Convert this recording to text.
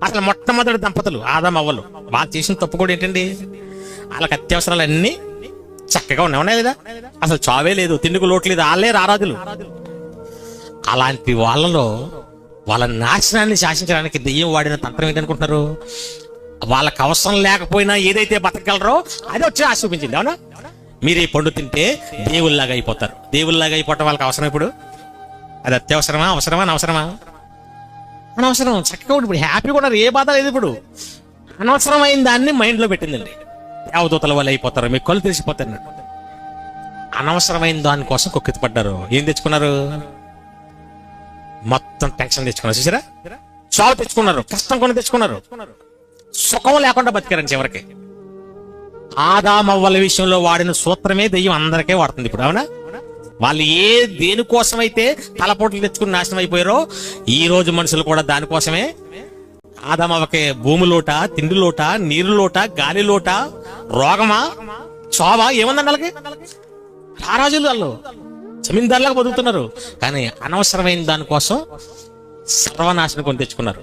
అసలు మొట్టమొదటి దంపతులు ఆదాం అవ్వలు వాళ్ళు చేసిన తప్పు కూడా ఏంటండి? వాళ్ళకి అత్యవసరాలు అన్నీ చక్కగా ఉన్నాయి లేదా? అసలు చావే లేదు, తిండికి లోటు లేదు, వాళ్ళే రారాజులు. అలాంటి వాళ్ళలో వాళ్ళ నాశనాన్ని శాసించడానికి దెయ్యం వాడిన తంత్రం ఏంటనుకుంటున్నారు? వాళ్ళకి అవసరం లేకపోయినా ఏదైతే బతకగలరో అది వచ్చి ఆశ చూపించింది. అవునా? మీరు ఈ పండు తింటే దేవుళ్ళలాగా అయిపోతారు. దేవుళ్ళలాగా అయిపోవటం వాళ్ళకి అవసరం. ఇప్పుడు అది అత్యవసరమా? అవసరమా? అనవసరమా? అనవసరం. చక్కగా ఇప్పుడు హ్యాపీగా ఉన్నారు, ఏ బాధ లేదు. ఇప్పుడు అనవసరమైన దాన్ని మైండ్లో పెట్టిందండి. దేవదూతల వల్ల అయిపోతారు, మీకు కళ్ళు తెలిసిపోతారు. అనవసరమైన దానికోసం కొక్కెత్తిపడ్డారు. ఏం తెచ్చుకున్నారు? మొత్తం టెన్షన్ తెచ్చుకున్నారు. చూసారా? చావు తెచ్చుకున్నారు, కష్టం కొని తెచ్చుకున్నారు, సుఖం లేకుండా బతికారని చివరికి. ఆదామవ్వల విషయంలో వాడిన సూత్రమే దెయ్యం అందరికీ వాడుతుంది ఇప్పుడు. అవునా? వాళ్ళు దేనికోసమైతే తలపోట్లు తెచ్చుకుని నాశనం అయిపోయారో ఈ రోజు మనుషులు కూడా దానికోసమే. ఆదామవ్వకి భూమి లోట, తిండి లోట, నీరు లోట, గాలి లోట, రోగమా, చావా ఏముందండి వాళ్ళకి? రారాజులు వాళ్ళు జమీందారులాగా బతుకుతున్నారు. కానీ అనవసరమైన దానికోసం సర్వనాశనం కొని తెచ్చుకున్నారు.